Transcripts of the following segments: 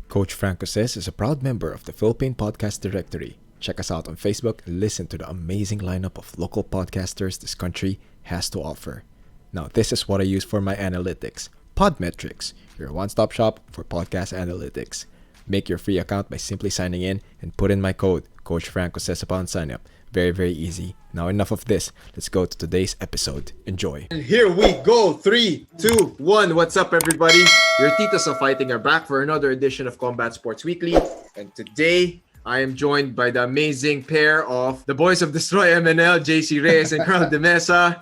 Coach Franco Says is a proud member of the Philippine Podcast Directory. Check us out on Facebook and listen to the amazing lineup of local podcasters this country has to offer. Now, this is what I use for my analytics. Podmetrics, your one-stop shop for podcast analytics. Make your free account by simply signing in and put in my code, Coach Franco Says upon sign up. Very, very easy. Now enough of this. Let's go to today's episode. Enjoy. And here we go. 3, 2, 1. What's up, everybody? Your Titas of Fighting are back for another edition of Combat Sports Weekly. And today, I am joined by the amazing pair of the boys of Dstry MNL, JC Reyes and Karl Mesa.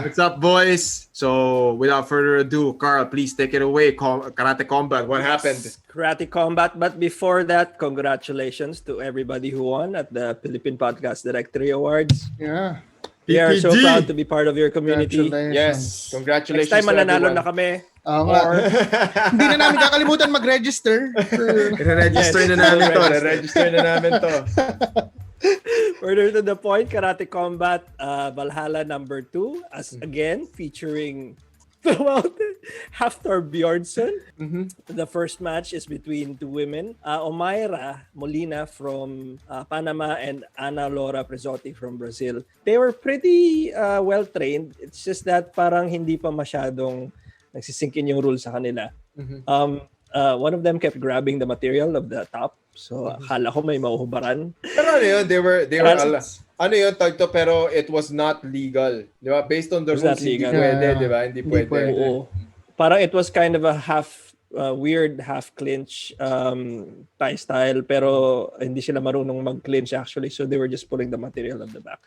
What's up, boys? So, without further ado, Karl, please take it away. Karate Combat, what happened? Karate Combat. But before that, congratulations to everybody who won at the Philippine Podcast Directory Awards. Yeah. We are so proud to be part of your community. Yes, congratulations. Next time, mananalo na kami. Hindi na namin kakalimutan mag-register. Re-register na namin to. Further to the point, Karate Combat Valhalla number 2, as again featuring Hafthor Bjornsson. The first match is between two women, Omaira Molina from Panama and Ana Laura Prezzotti from Brazil. They were pretty well trained. It's just that parang hindi pa masyadong nagsisink-in yung rules sa kanila. One of them kept grabbing the material of the top. So, akala ko may mauhubaran. Pero ano yun, they were ano yun, tagto, pero it was not legal. Di ba? Based on the rules, hindi pwede, di ba? Hindi pwede. Oo. Parang it was kind of a weird half clinch Thai style, pero hindi sila marunong mag-clinch actually. So, they were just pulling the material of the back.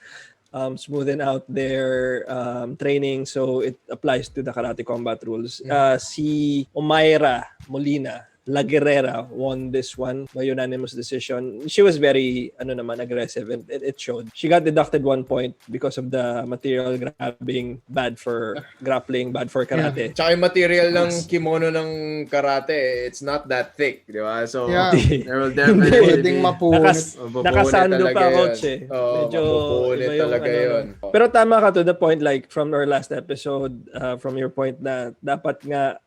Smoothing out their training, so it applies to the Karate Combat rules. Si Omaira Molina La Guerrera won this one by unanimous decision. She was very aggressive, and it showed. She got deducted 1 point because of the material grabbing, bad for grappling, bad for karate. Tsaka yung material ng kimono ng karate, it's not that thick, di ba? So, there will definitely be nakasando pa, coach eh. Medyo mapupunit talaga yun. Pero tama ka to the point, like from our last episode, from your point na dapat nga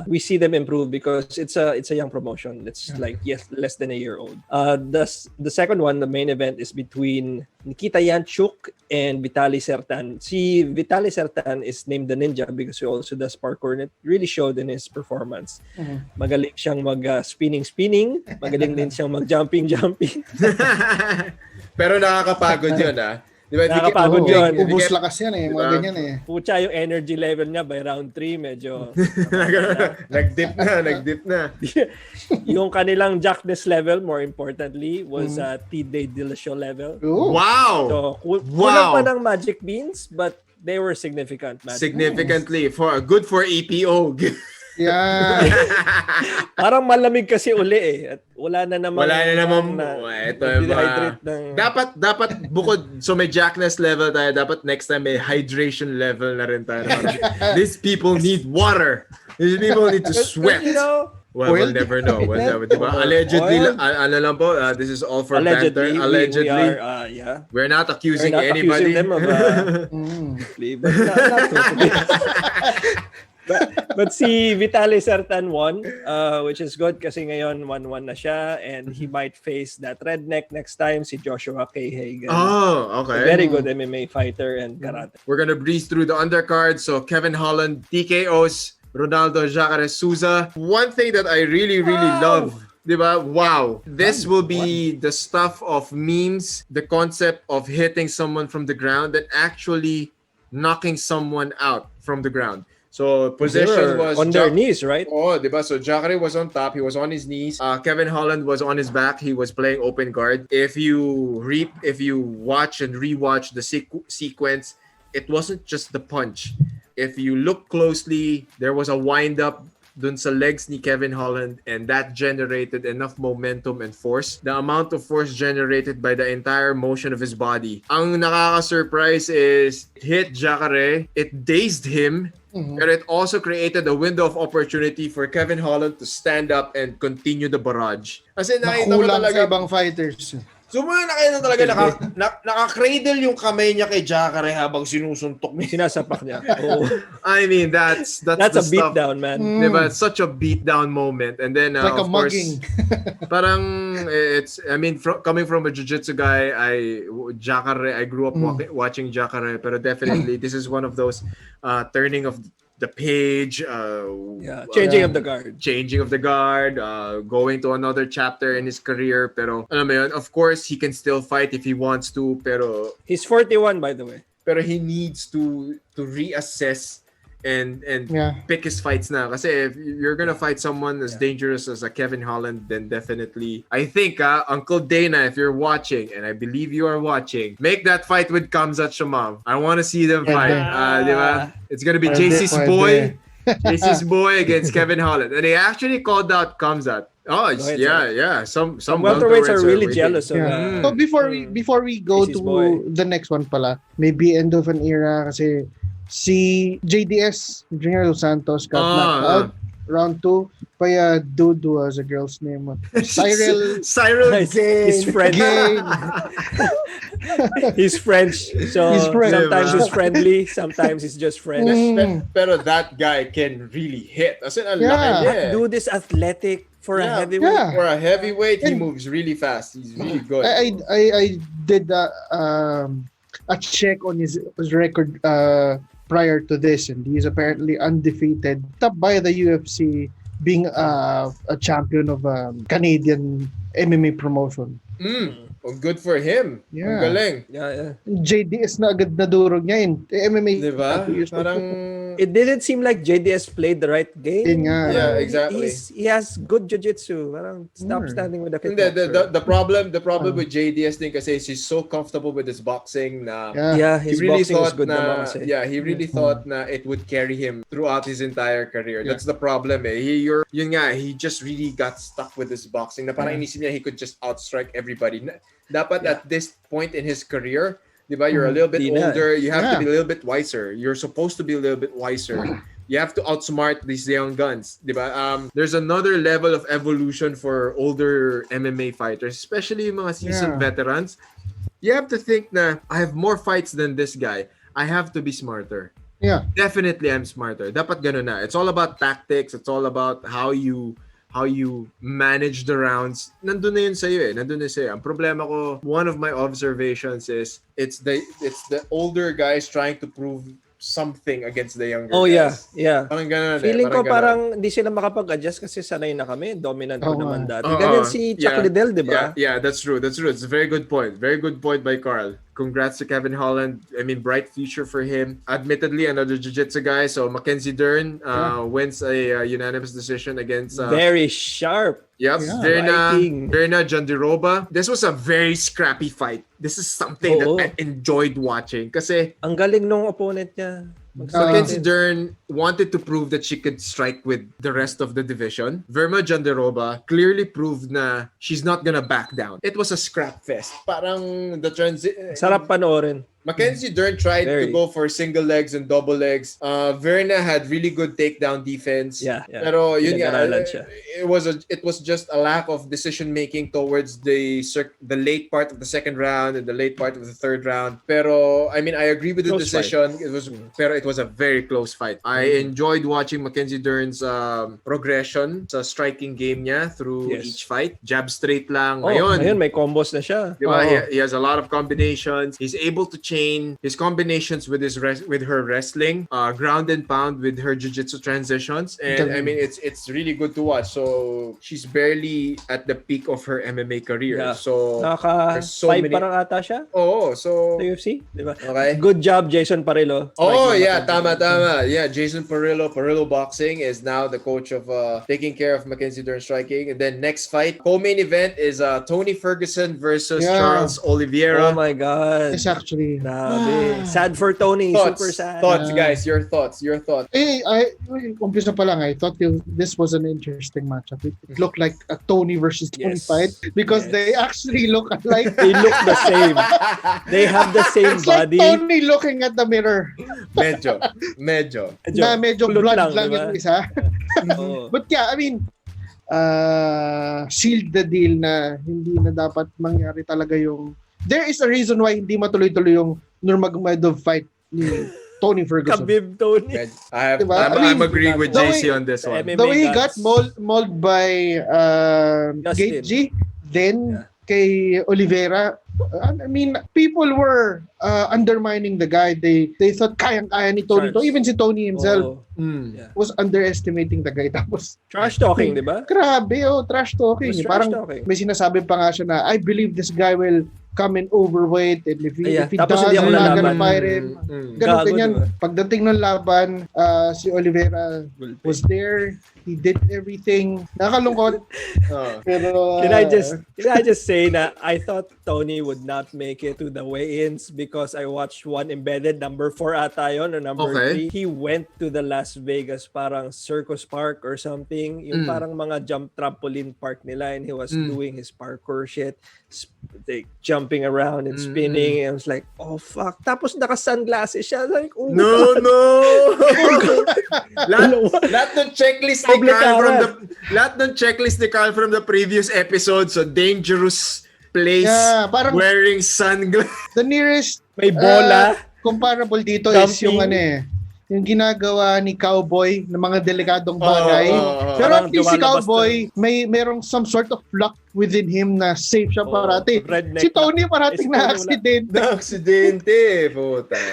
we see them improve because it's a young promotion. It's like less than a year old. The second one, the main event, is between Nikita Yanchuk and Vitaly Sertan. Si Vitaly Sertan is named the Ninja because he also does parkour, and it really showed in his performance. Magaling siyang mag-spinning. Magaling din siyang mag-jumping. Pero nakakapagod yun, Diba, nakakapagod yun. Ubus lakas yan eh. Mga ganyan eh. Pucha, yung energy level niya by round 3, medyo... Nag-dip na. Yung kanilang jackness level, more importantly, was T-Day Delusio level. Ooh. Wow! So, kulang pa ng magic beans, but they were significant. Significantly. Good for EPO. Yeah. Parang malamig kasi uli eh. At wala na naman. Ito yung dapat bukod, so may jackness level tayo, dapat next time may hydration level na rin tayo. These people need water. These people need to sweat. Well, we'll never know. Diba? Allegedly, this is all for banter. Allegedly. We're not accusing anybody. Them of, but si Vitaly Sertan won, which is good kasi ngayon 1-1 na siya, and he might face that redneck next time, si Joshua K. Hagan. Oh, okay. A very good MMA fighter and karate. We're gonna breeze through the undercard. So Kevin Holland, Tkos, Ronaldo, Jacare Souza. One thing that I really love, diba? Wow. This will be the stuff of memes, the concept of hitting someone from the ground and actually knocking someone out from the ground. So position was on their knees, right? Oh, diba? So Jacare was on top. He was on his knees. Kevin Holland was on his back. He was playing open guard. If you watch and rewatch the sequence, it wasn't just the punch. If you look closely, there was a wind up dun sa legs ni Kevin Holland, and that generated enough momentum and force. The amount of force generated by the entire motion of his body. Ang nakaka-surprise is it hit Jacare, it dazed him, but it also created a window of opportunity for Kevin Holland to stand up and continue the barrage. Kasi nakita mo Makulang talaga sa ibang fighters. So mo na kayo na talaga naka-cradle yung kamay niya kay Jacare habang sinusuntok niya. Sinasapak niya. Oh. I mean, that's a beatdown, man. Diba? It's such a beatdown moment. And then, like of a course, mugging. parang coming from a jiu-jitsu guy, I grew up watching Jacare, pero definitely, this is one of those turning of the page, changing of the guard, going to another chapter in his career. Pero alam mo yun, of course he can still fight if he wants to, pero he's 41 by the way. Pero he needs to reassess and pick his fights na. Kasi if you're gonna fight someone as dangerous as a Kevin Holland, then definitely, I think, Uncle Dana, if you're watching, and I believe you are watching, make that fight with Khamzat Shamam. I want to see them fight. Diba? It's gonna be JC's boy. JC's boy against Kevin Holland. And they actually called out Khamzat. Oh, yeah. Some welterweights are really jealous of that. So before we go to the next one pala, maybe end of an era kasi si JDS, Junior Dos Santos, got knocked out round 2 by a dude who has a girl's name. Cyril He's French. He's French. So sometimes he's friendly, sometimes he's just French. Pero that guy can really hit. As in, that dude is athletic for a heavyweight. Yeah. For a heavyweight, he moves really fast. He's really good. I did a check on his record prior to this, and he's apparently undefeated, top by the UFC, being a champion of Canadian MMA promotion. Oh, good for him. Yeah. Ang galing. Yeah. JDS na agad nadurog niya yun. MMA. Diba? Parang it didn't seem like JDS played the right game. Yeah, exactly. He has good jiu-jitsu. Parang stop standing with the kickboxer. The problem with JDS din kasi he's so comfortable with his boxing na his boxing is good naman kasi. Yeah, he really thought na it would carry him throughout his entire career. That's the problem eh. He just really got stuck with his boxing na parang inisip niya he could just outstrike everybody. Dapat at this point in his career, diba, you're a little bit older, you have to be a little bit wiser. You're supposed to be a little bit wiser. You have to outsmart these young guns, diba? There's another level of evolution for older MMA fighters, especially yung mga seasoned veterans. You have to think na, I have more fights than this guy. I have to be smarter. Yeah. Definitely I'm smarter. Dapat ganun na. It's all about tactics. It's all about how you manage the rounds. Nandun na yun sa'yo eh. Ang problema ko, one of my observations is it's the older guys trying to prove something against the younger guys. Yeah. Parang ganun Feeling ko parang hindi sila makapag-adjust kasi sanay na kami. Dominant ko naman dati. Ganyan si Chuck Liddell, di ba? Yeah, that's true. It's a very good point. Very good point by Karl. Congrats to Kevin Holland. I mean, bright future for him. Admittedly, another jiu-jitsu guy. So Mackenzie Dern wins a unanimous decision against... very sharp. Yep, Verna Jandiroba. This was a very scrappy fight. This is something that I enjoyed watching. Kasi ang galing nung opponent niya. Mackenzie Dern wanted to prove that she could strike with the rest of the division. Verma Jandiroba clearly proved na she's not gonna back down. It was a scrap fest. Parang the sarap panoorin. Mackenzie Dern tried to go for single legs and double legs. Verna had really good takedown defense. Yeah. Pero yun nga, it was just a lack of decision making towards the late part of the second round and the late part of the third round. Pero I mean, I agree with the decision. It was a very close fight. I enjoyed watching Mackenzie Dern's progression sa striking game niya through each fight. Jab straight lang. Ngayon may combos na siya. Diba? He has a lot of combinations. He's able to chain his combinations with her wrestling, ground and pound with her jiu-jitsu transitions, and I mean it's really good to watch. So she's barely at the peak of her MMA career. So naka-5 parang ata siya. So sa UFC, diba? Okay. Good job, Jason Parillo. Tama. Yeah, Jason Parillo Boxing is now the coach of taking care of Mackenzie Dern striking. And then next fight, co-main event is Tony Ferguson versus Charles Oliveira. Oh my God. It's actually sad for Tony. Super sad. Thoughts, guys. Your thoughts. Umpisa pa lang, I thought this was an interesting matchup. It looked like a Tony versus Tony fight because they actually look alike. They look the same. They have the same it's body. Like Tony looking at the mirror. Medyo. Medyo blood lang yung isa. But yeah, I mean, sealed the deal na hindi na dapat mangyari talaga yung... There is a reason why hindi matuloy-tuloy yung Nurmagomedov fight ni Tony Ferguson. Khabib Tony. Diba? I'm agreeing with JC on this one. The way he got mauled by Gate G, then kay Oliveira, I mean, people were undermining the guy. They thought kayang-kaya ni Tony to. Even si Tony himself was underestimating the guy. Tapos trash talking, di ba? Grabe, trash talking. Parang talking. May sinasabi pa nga siya na, I believe this guy will come in overweight, and if he does, I'm not gonna fire him. Ganun ganyan. Diba? Pagdating ng laban, si Oliveira was there. He did everything. Nakalungkot. Pero can I just say na I thought Tony would not make it to the weigh-ins because I watched one embedded number 4 ata yun or number 3. He went to the Las Vegas parang Circus Park or something. Yung parang mga jump trampoline park nila, and he was doing his parkour shit. Like jumping around and spinning, and I was like, oh fuck. Tapos naka-sunglasses siya. Like, oh no, God. no. lahat ng checklist ni Karl from the previous episode. So dangerous place, wearing sunglasses. The nearest may bola. Comparable dito is yung yung ginagawa ni Cowboy ng mga delikadong bagay. Pero at least si Cowboy, merong some sort of luck within him na safe siya parati. Si Tony parating na aksidente.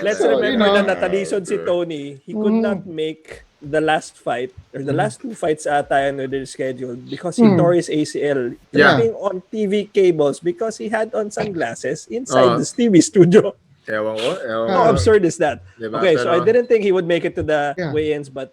Let's remember na natalisod si Tony. He could not make the last fight or the last 2 fights ata yun with their schedule because he tore his ACL tripping on TV cables because he had on sunglasses inside the TV studio. How absurd is that? Diba? Okay, so I didn't think he would make it to the weigh-ins, but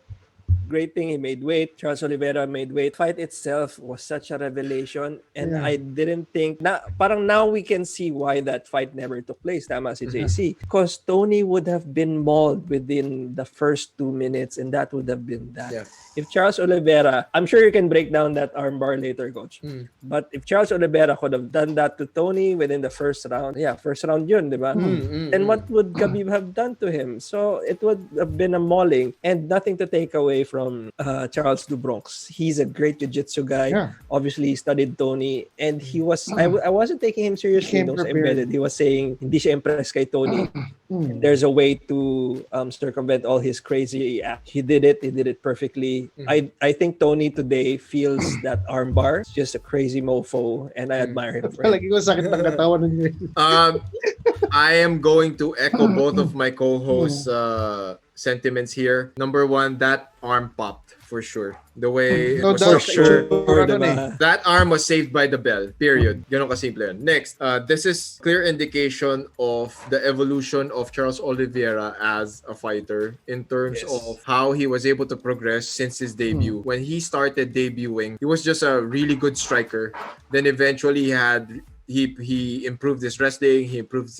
great thing he made weight. Charles Oliveira made weight. Fight itself was such a revelation, and I didn't think parang now we can see why that fight never took place. Tama si JC, because Tony would have been mauled within the first 2 minutes, and that would have been that. If Charles Oliveira, I'm sure you can break down that armbar later, Coach. But if Charles Oliveira could have done that to Tony within the first round, first round yun, di ba? Then what would Khabib have done to him? So it would have been a mauling, and nothing to take away from Charles du Bronx. He's a great jiu-jitsu guy. Obviously, he studied Tony, and he was, I wasn't taking him seriously in those embedded. He was saying, hindi siya impressed kay Tony. There's a way to circumvent all his crazy acts. He did it perfectly. I think Tony today feels that armbar. It's just a crazy mofo, and I admire him for it. Palagi ko sakit ng katawan niya. I am going to echo both of my co-hosts' sentiments here. Number one, that arm popped for sure. The way it was for sure. That arm was saved by the bell. Period. Ganun kasimple yun. Next, this is clear indication of the evolution of Charles Oliveira as a fighter in terms of how he was able to progress since his debut. When he started debuting, he was just a really good striker. Then eventually he improved his wrestling, he improved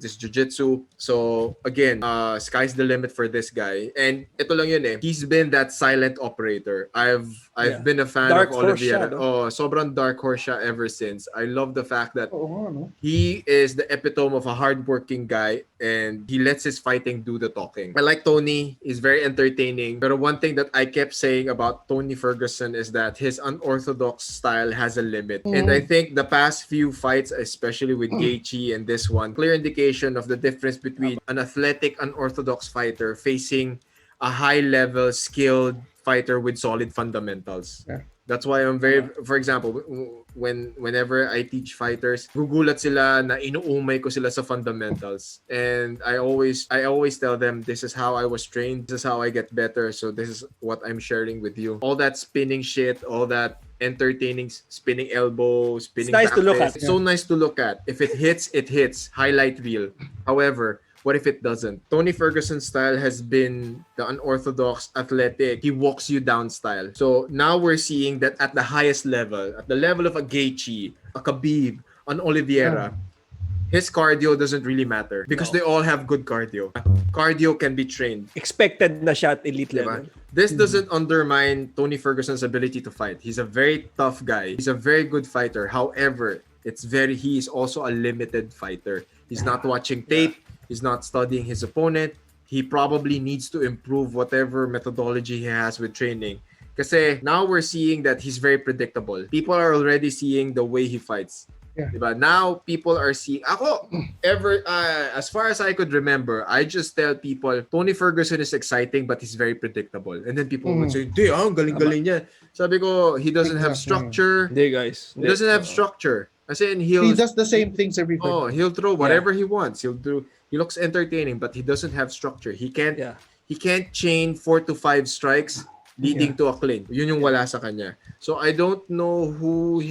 his jiu-jitsu. So again, sky's the limit for this guy. And ito lang yun he's been that silent operator. I've been a fan of Olivier. Sobrang dark horse siya ever since. I love the fact that he is the epitome of a hardworking guy, and he lets his fighting do the talking. I like Tony. He's very entertaining. But one thing that I kept saying about Tony Ferguson is that his unorthodox style has a limit. And I think the past few fights, especially with Gaethje and this one, clear indication of the difference between an athletic, unorthodox fighter facing a high-level, skilled fighter with solid fundamentals. That's why I'm very, for example, whenever I teach fighters, gugulat sila na inuumay ko sila sa fundamentals. And I always tell them, this is how I was trained, this is how I get better, so this is what I'm sharing with you. All that spinning shit, all that entertaining spinning elbow, spinning it's nice to look at. It's so nice to look at. If it hits, it hits. Highlight reel. However, what if it doesn't? Tony Ferguson's style has been the unorthodox, athletic, he walks you down style. So now we're seeing that at the highest level, at the level of a Gaethje, a Khabib, an Oliveira, his cardio doesn't really matter because they all have good cardio. Cardio can be trained. Expected na siya at elite level. This doesn't undermine Tony Ferguson's ability to fight. He's a very tough guy. He's a very good fighter. However, he is also a limited fighter. He's not watching tape. He's not studying his opponent. He probably needs to improve whatever methodology he has with training. Kasi now we're seeing that he's very predictable. People are already seeing the way he fights. Yeah. Diba? Now people are seeing as far as I could remember, I just tell people Tony Ferguson is exciting but he's very predictable. And then people would say, "Di, galing-galing niya." Sabi ko, he doesn't have structure. Hindi, guys. He doesn't have structure. As in, He does the same things every fight. Oh, he'll throw whatever he wants. He looks entertaining, but he doesn't have structure. He can't chain 4 to 5 strikes leading to a clean. Yun yung wala sa kanya. So I don't know who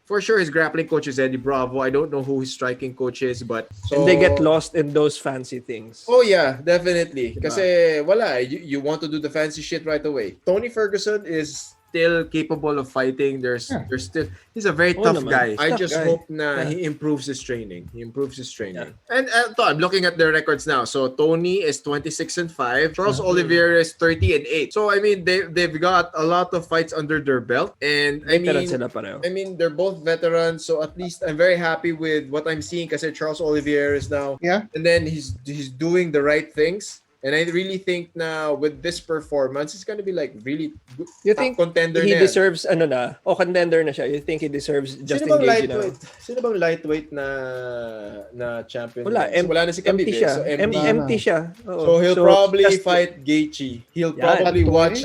for sure his grappling coach is Eddie Bravo. I don't know who his striking coach is, but and they get lost in those fancy things. Oh yeah, definitely. Kasi wala, you want to do the fancy shit right away. Tony Ferguson is still capable of fighting. There's still, he's a very tough guy. I just hope na he improves his training. And I'm looking at their records now. So Tony is 26-5. Charles Oliveira is 30-8. So I mean they've got a lot of fights under their belt. And I mean they're both veterans. So at least I'm very happy with what I'm seeing kasi Charles Oliveira is now. Yeah. And then he's doing the right things. And I really think now with this performance, it's gonna be like really good. You think contender he na deserves contender na siya? You think he deserves Justin Gage na? Sino bang lightweight na champion? Wala na si Khabib. Empty siya. So he'll probably fight Gaethje. He'll probably watch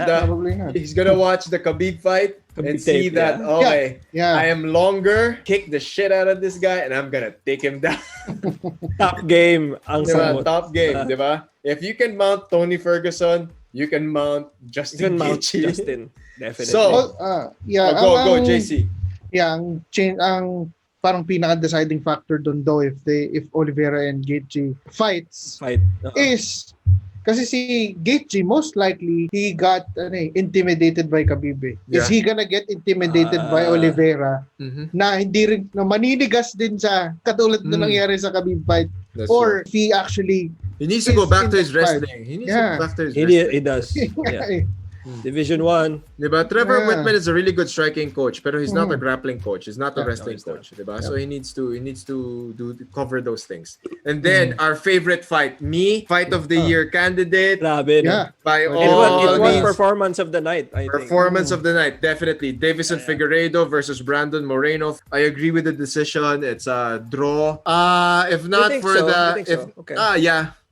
he's gonna watch the Khabib fight and see that I am longer, kick the shit out of this guy, and I'm gonna take him down. Top game ang top game, di ba? If you can mount Tony Ferguson, you can mount Justin Gaethje. Definitely. So, go JC. Yeah, ang parang pinaka-deciding factor doon daw if Oliveira and Gaethje fight is kasi si Gaethje most likely he got intimidated by Khabib. Is he gonna get intimidated by Oliveira na hindi rin na maninigas din siya katulad na nangyari sa Khabib fight? That's or if he actually needs to go back to his wrestling. He needs to go back to his wrestling. He does. Yeah. Division 1. Diba? Trevor Whitman is a really good striking coach, pero he's not a grappling coach. He's not a wrestling coach. Diba? So he needs to cover those things. And then our favorite fight, fight of the year candidate. By all it was performance of the night, I think. Performance of the night, definitely. Deiveson Figuereido versus Brandon Moreno. I agree with the decision. It's a draw. If not for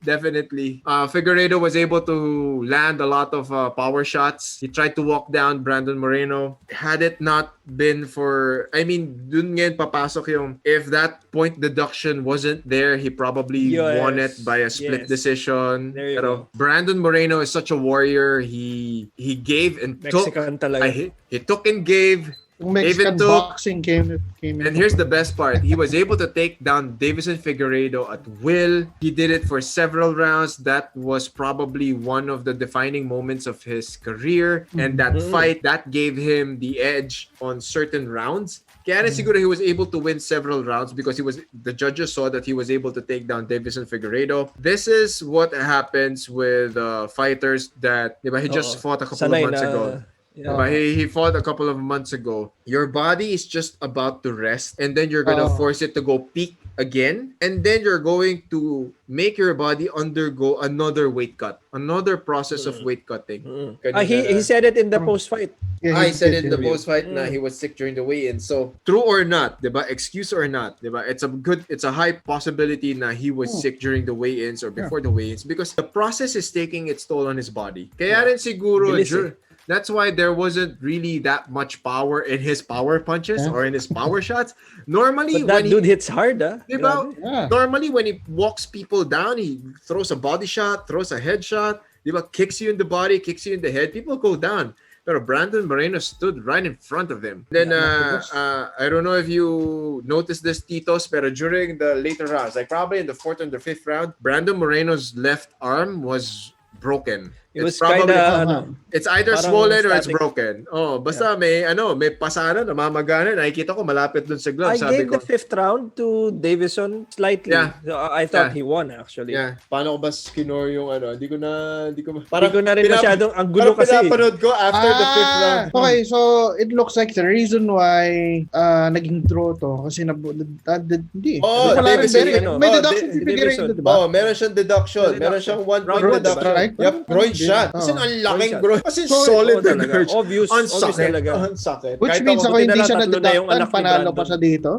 definitely. Figueredo was able to land a lot of power shots. He tried to walk down Brandon Moreno. Had it not been for, dun ngayon papasok yung, if that point deduction wasn't there, he probably won it by a split decision. Pero Brandon Moreno is such a warrior. He gave and Mexican took. talaga. He took and gave. Mexican boxing came in. And here's the best part. He was able to take down Deiveson Figuereido at will. He did it for several rounds. That was probably one of the defining moments of his career. And that fight, that gave him the edge on certain rounds. Kaya siguro he was able to win several rounds because the judges saw that he was able to take down Deiveson Figuereido. This is what happens with fighters that he just fought a couple of months ago. Yeah. He fought a couple of months ago. Your body is just about to rest, and then you're gonna force it to go peak again, and then you're going to make your body undergo another weight cut, another process of weight cutting. He said it in the post-fight. He said it in the post-fight na he was sick during the weigh-in. So true or not, diba? Excuse or not, diba? It's a high possibility na he was sick during the weigh-ins or before the weigh-ins because the process is taking its toll on his body. Kaya rin siguro that's why there wasn't really that much power in his power punches or in his power shots. Normally, but that dude hits hard, diba? Normally, when he walks people down, he throws a body shot, throws a head shot, diba? Kicks you in the body, kicks you in the head. People go down. But Brandon Moreno stood right in front of him. Then, I don't know if you noticed this, Tkos, but during the later rounds, like probably in the 4th and the 5th round, Brandon Moreno's left arm was broken. It's probably it's either swollen or it's broken. Basta may pasana, namamagana. Nakikita ko malapit dun sa glove. I gave the 5th round to Davidson slightly. Yeah. So I thought he won actually. Yeah. Paano ko ba skinor yung Hindi ko na rin masyadong ang gulo kasi. Pinapanood ko after the 5th round. Okay, so it looks like the reason why naging draw to kasi hindi. Davidson, may deduction si Figueiredo, diba? Meron siyang deduction. Meron siyang 1 point deduction. Yep, groin shot. Kasi Oo. ang laking One bro. Kasi So, solid oo talaga. regurg. Obvious Sakit. talaga. Ang sakit. Which Kahit means ako- ako hindi siya tatlo na yung anak nadidaktan, ni panalo pa Brandon. siya dito.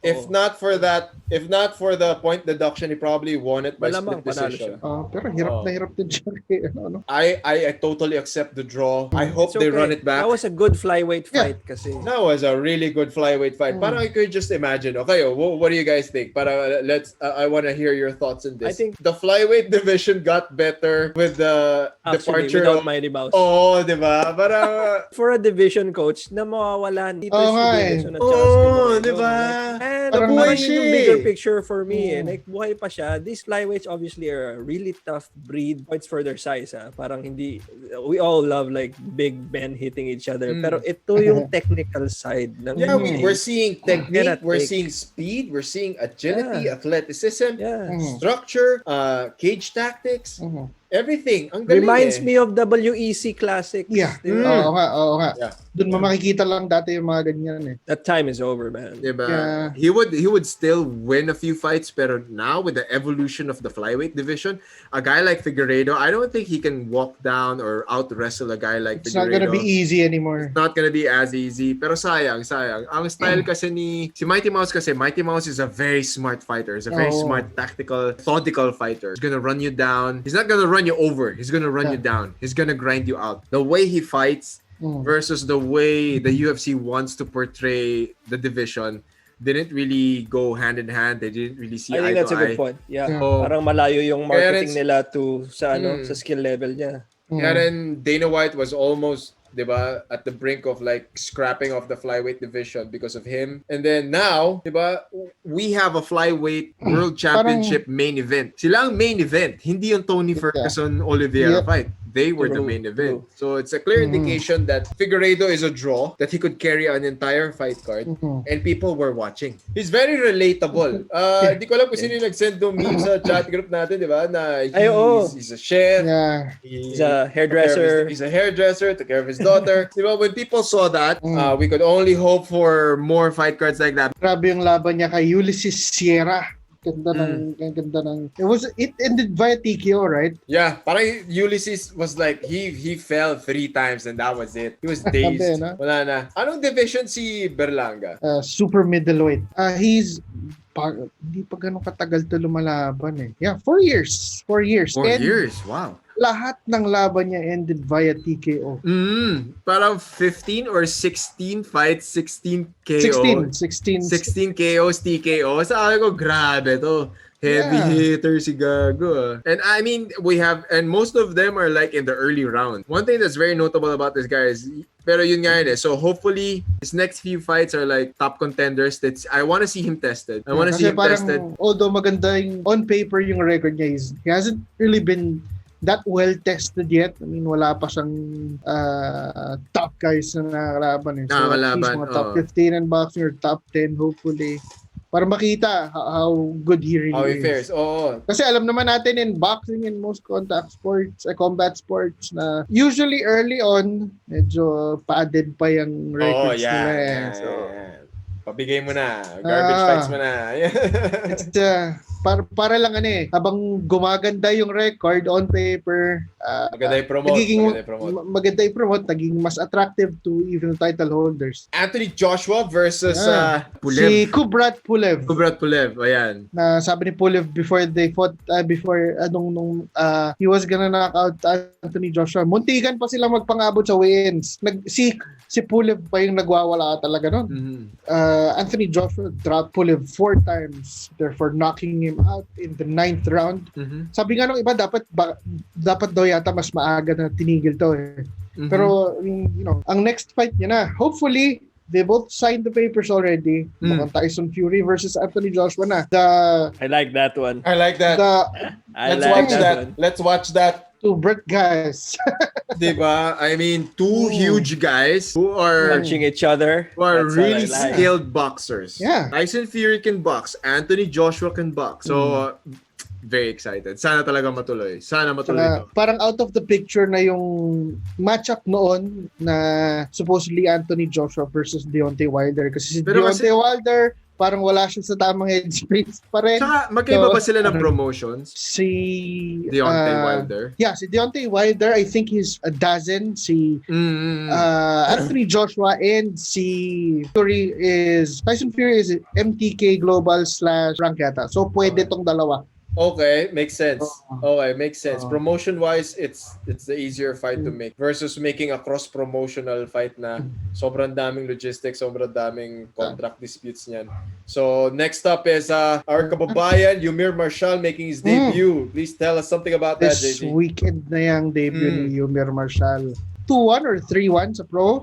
If Oo. not for that, if not for the point deduction, he probably won it by Malamang split panalo decision. Pero hirap Oo. na hirap din siya. Ano? I totally accept the draw. I hope It's they okay. run it back. That was a good flyweight fight kasi. That was a really good flyweight fight. Parang I could just imagine. Okay, what do you guys think? Para let's. I want to hear your thoughts on this. I think- the flyweight division got better with the Actually, departure without of. Mighty Mouse. Oh, di ba? Parang. For a division coach na mawawalan dito Oo si nga Deiveson at Oo, Charles Oliveira. di ba? And Parang parang buhay yun yung siya bigger eh. picture for me. Like, buhay pa siya. These flyweights obviously are a really tough breed. Points for their size. Parang hindi, we all love like big men hitting each other. Pero ito yung technical side. Ng Yeah, MMA. we're seeing technique, Cannot we're take. seeing speed, we're seeing agility, Yeah. athleticism, Yeah. structure, cage tactics, everything. Ang galing Reminds eh. me of WEC Classics. Yeah. Di ba? Oo nga. Yeah. Doon mo makikita lang dati yung mga ganyan eh. That time is over, man. Diba? Yeah. He would still win a few fights, pero now with the evolution of the flyweight division, a guy like Figueredo, I don't think he can walk down or out wrestle a guy like It's not Figueredo. gonna be easy anymore. Not gonna be as easy. Pero sayang. Ang style kasi si Mighty Mouse is a very smart fighter. He's a very smart, tactical, methodical fighter. He's gonna run you down. He's not gonna run you over. He's gonna run you down. He's gonna grind you out. The way he fights versus the way the UFC wants to portray the division didn't really go hand in hand. They didn't really see I eye think that's to a good eye. point. Yeah. Oh. Parang malayo yung marketing Kaya nila to sa sa skill level niya. Yeah, then Dana White was almost, diba, at the brink of like scrapping off the flyweight division because of him. And then now, diba, we have a flyweight world championship main event. Sila ang main event, hindi yung Tony Ferguson Olivier fight. They were the main event. So it's a clear indication that Figueredo is a draw, that he could carry an entire fight card, and people were watching. He's very relatable. Hindi ko alam kung sino yung nag-send ng meme sa chat group natin, di ba? Na he's a chef. Yeah. He's a hairdresser. He's a hairdresser, took care of his daughter. Diba, when people saw that, we could only hope for more fight cards like that. Grabe yung laban niya kay Ulysses Sierra. Ganda ng it ended via TKO, right? Yeah, parang Ulysses was like, he fell 3 times and that was it. He was dazed. Sabi, no? Wala na. Anong division si Berlanga? Super middleweight. He's hindi pa ganun katagal to lumalaban eh. Yeah, 4 years. 4 years. 4 And years, wow. lahat ng laban niya ended via TKO. Parang 15 or 16 fights, 16 KO. 16 KOs, TKO. Sabi ko, grabe to. Heavy hitter si Gago. And I mean, and most of them are like in the early round. One thing that's very notable about this guy is, pero yun nga yun eh. So hopefully, his next few fights are like top contenders. I want to see him tested. I want to see him tested. Although maganda yung, on paper yung record niya, he hasn't really been that well tested yet. I mean, wala pa siyang top guys na nakakalaban eh. So at least mga top 15 in boxing or top 10 hopefully. Para makita how good he really is. How he fares. Oo. Kasi alam naman natin in boxing and most contact sports, combat sports na usually early on, medyo padded pa yung records nila eh. So, pabigay mo na. Garbage fights mo na. it's para lang habang gumaganda yung record on paper, maganda i-promote. Naging mas attractive to even title holders. Anthony Joshua versus Pulev. Si Kubrat Pulev. Ayan. Na sabi ni Pulev before they fought, he was gonna knock out Anthony Joshua. Muntikan pa sila magpangabot sa weigh-ins. Si Pulev pa yung nagwawala talaga nun. Anthony Joshua dropped Pulev 4 times, therefore knocking him out in the 9th round. Sabi nga nung iba, dapat daw yata mas maaga na tinigil to eh. Pero, ang next fight niya na, hopefully, they both signed the papers already. Mukhang Tyson Fury versus Anthony Joshua na. I like that one. I like that. Let's watch that. 2 Brett guys. Diba? I mean, 2 huge guys who are punching each other. Who are really skilled boxers. Yeah. Tyson Fury can box. Anthony Joshua can box. So, very excited. Sana talaga matuloy. To. Parang out of the picture na yung matchup noon na supposedly Anthony Joshua versus Deontay Wilder. Kasi Deontay Wilder parang wala siya sa tamang headspace pa rin. Tsaka, magkaiba ba sila ng promotions? Si Deontay Wilder? Yeah, si Deontay Wilder, I think he's a dozen. Si Anthony Joshua and si Tyson Fury is MTK Global / rank yata. So, pwede tong dalawa. Okay, makes sense. Okay, makes sense. Promotion-wise, it's the easier fight to make versus making a cross-promotional fight na sobrang daming logistics, sobrang daming contract disputes niyan. So, next up is our kababayan, Yumir Marshall, making his debut. Please tell us something about that, This JJ. weekend na yung debut ni Yumir Marshall. 2-1 or 3-1 sa pro.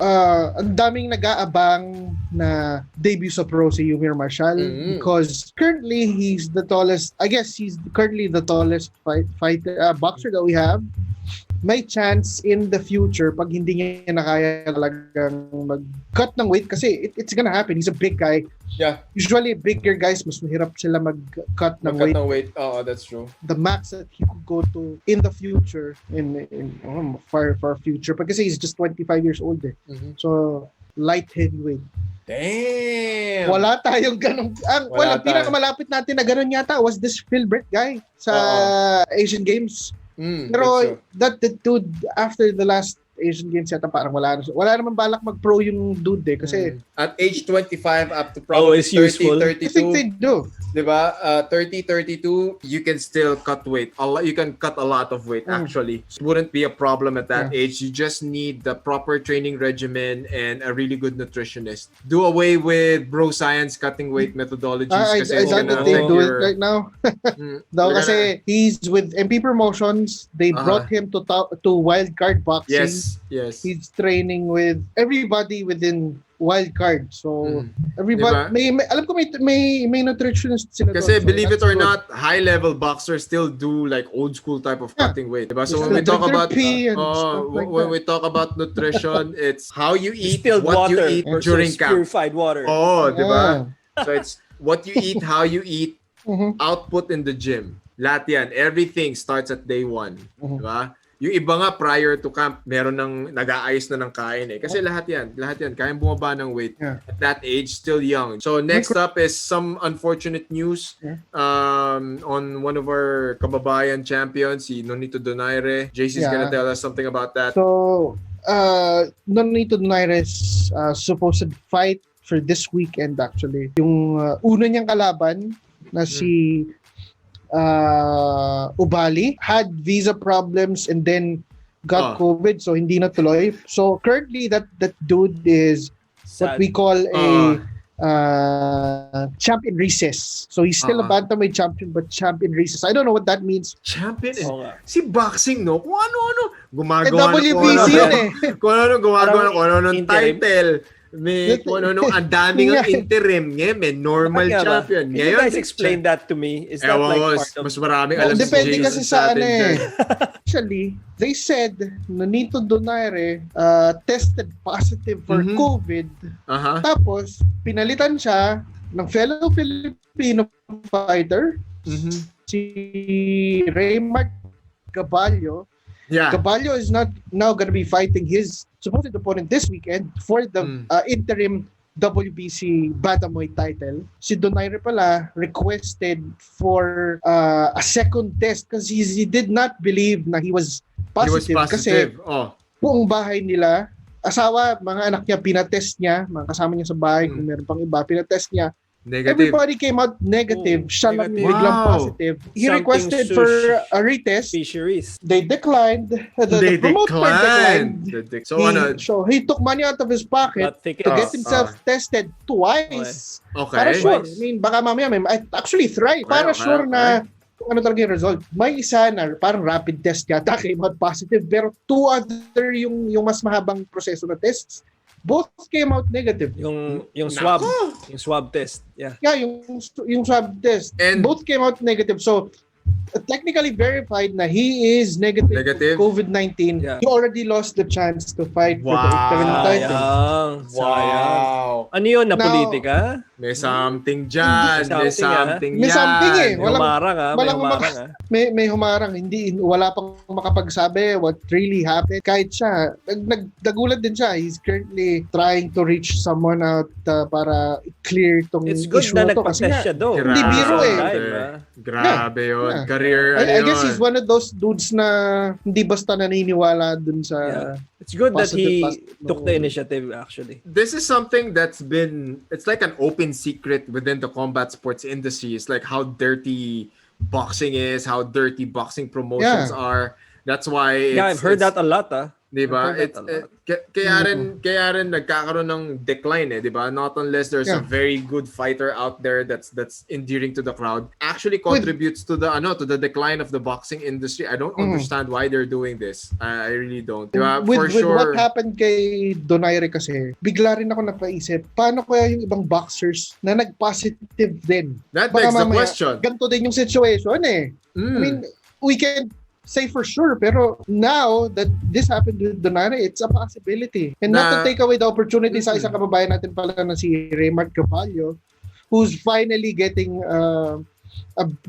Ang daming nag-aabang na debut sa pro si Yumir Marshall because currently he's the tallest, I guess he's currently the tallest boxer that we have. May chance in the future pag hindi niya na kaya talagang mag-cut ng weight kasi it's gonna happen. He's a big guy. Yeah. Usually bigger guys mas mahirap sila mag-cut ng weight. Oh, that's true. The max that he could go to in the future in far future kasi he's just 25 years old So light heavyweight. Damn. Wala tayong ganong pinakamalapit natin na ganon yata was this Philbert guy sa Asian Games. Pero that dude after the last Asian Games yata parang wala naman balak mag-pro yung dude kasi at age 25 up to probably 30, 32. I think they do. Diba? 30, 32, you can still cut weight. You can cut a lot of weight actually. It wouldn't be a problem at that age. You just need the proper training regimen and a really good nutritionist. Do away with bro science cutting weight methodologies. I doubt that they do it right now. Daw kasi he's with MP Promotions. They brought him to Wildcard Boxing. Yes. He's training with everybody within Wildcard. So everybody diba? alam ko may nutritionist sila kasi doon. believe it or not, high level boxers still do like old school type of cutting weight. Diba? So when we talk about we talk about nutrition, it's how you eat, what you eat during camp. Purified water. Diba? So it's what you eat, how you eat, output in the gym. Lahat yan. Everything starts at day one. Diba? Yung iba nga prior to camp, meron ng nag-aayos na ng kain Kasi lahat yan, kayang bumaba ng weight at that age, still young. So next up is some unfortunate news on one of our kababayan champions, si Nonito Donaire. JC's gonna tell us something about that. So, Nonito Donaire's supposed fight for this weekend actually. Yung una niyang kalaban na si Ubali had visa problems and then got COVID so hindi na tuloy. So currently that dude is what we call a champion recess. So he's still a bantamweight champion but champion recess. I don't know what that means. Champion si boxing no? Kung ano gumagawa WBC kung ano title. May ang daming ang interim ngayon, may normal champion. Can you guys explain that to me? Is that like part of... Mas maraming alam si depende kasi sa Actually, they said Nonito Donaire tested positive for COVID. Tapos, pinalitan siya ng fellow Filipino fighter, si Raymart Caballo. Caballo is not now going to be fighting his supposed opponent this weekend for the interim WBC bantamweight title. Si Donaire pala requested for a second test because he did not believe na he was positive. Kasi buong bahay nila, asawa, mga anak niya, pinatest niya, mga kasama niya sa bahay, kung meron pang iba, pinatest niya. Negative. Everybody came out negative. Siya lang biglang positive. He requested for a retest. Fisheries. They declined. The promoter declined. So he took money out of his pocket to get himself tested twice. Para sure. I mean, baka mamaya actually thrice. Para sure na kung ano talaga yung result. May isa na parang rapid test yata came out positive. Pero two other yung mas mahabang proseso na tests. Both came out negative. Yung swab test. Yeah, yung swab test. And both came out negative. So technically verified na he is negative. COVID-19. Yeah. He already lost the chance to fight for the interim title. Sayang. Ano yun, na Now, politika? May something dyan. May something yan. May humarang May humarang. Hindi, wala pang makapagsabi what really happened. Kahit siya, nagdagulat din siya. He's currently trying to reach someone out para clear tong It's good issue na to. nagpa-test siya do. Hindi biro eh. Grabe yun. Yeah. Career. I guess he's one of those dudes na hindi basta naniniwala dun sa... It's good that he positive took the initiative actually. This is something that's been, it's like an open secret within the combat sports industry. It's like how dirty boxing is, how dirty boxing promotions are. That's why I've heard that a lot. Diba? Kaya rin nagkakaroon ng decline diba? Not unless there's a very good fighter out there that's endearing to the crowd. Actually contributes to the decline of the boxing industry. I don't understand why they're doing this. I really don't. Diba? With what happened kay Donaire kasi, bigla rin ako napaisip, paano kaya yung ibang boxers na nag-positive din? That begs the question. Ganito din yung situation I mean, we can say for sure, pero now that this happened with Donaire, it's a possibility. And not to take away the opportunity sa isang kababayan natin pala na si Raymart Capallo, who's finally getting a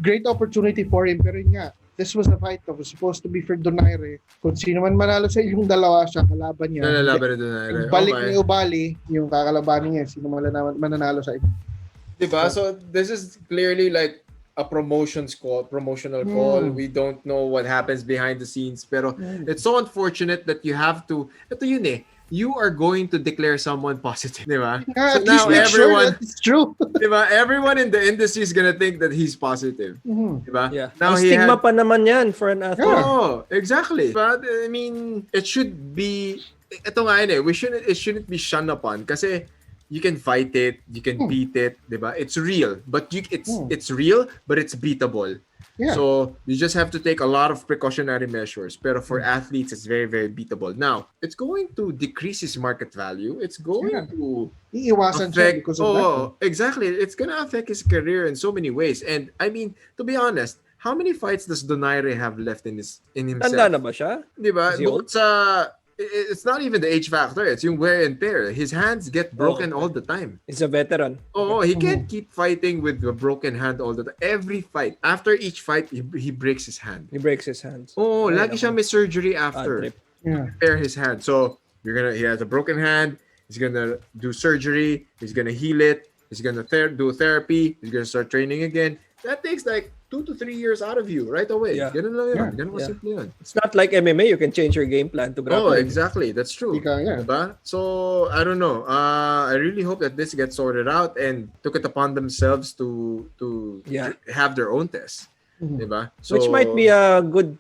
great opportunity for him. Pero yun nga, this was a fight that was supposed to be for Donaire. Kung sino man manalo sa inyong dalawa, siya kalaban niya. Nalalaban ni Donaire. Balik ni Ubali, yung kakalabanin niya, sino mananalo sa inyo. Diba? So this is clearly like a promotional call. We don't know what happens behind the scenes. Pero it's so unfortunate that you have to, you are going to declare someone positive, di ba? So now everyone, it's true. Di ba? Everyone in the industry is gonna think that he's positive. Di ba? Yeah. Now stigma pa naman yan for an athlete. Oh, exactly. But I mean, it should be, ito nga it shouldn't be shunned upon kasi you can fight it, you can beat it, diba? It's real, but it's real, but it's beatable. Yeah. So you just have to take a lot of precautionary measures. Pero for athletes, it's very, very beatable. Now, it's going to decrease his market value. It's going to iiwasan siya because of that. Exactly. It's gonna affect his career in so many ways. And I mean, to be honest, how many fights does Donaire have left in himself? Tanda na ba siya? Diba? It's not even the age factor. It's yung wear and tear. His hands get broken all the time. He's a veteran. He can't keep fighting with a broken hand all the time. Every fight. After each fight, he breaks his hand. He breaks his hands. Lagi siya may surgery after. Repair his hand. So, he has a broken hand. He's gonna do surgery. He's gonna heal it. He's gonna do therapy. He's gonna start training again. That takes like 2 to 3 years out of you right away. Ganun lang yun. Ganun simple yun. It's not like MMA. You can change your game plan to grapple. Oh, exactly. That's true. Diba? So, I don't know. I really hope that this gets sorted out and took it upon themselves to have their own test. Diba? So, which might be a good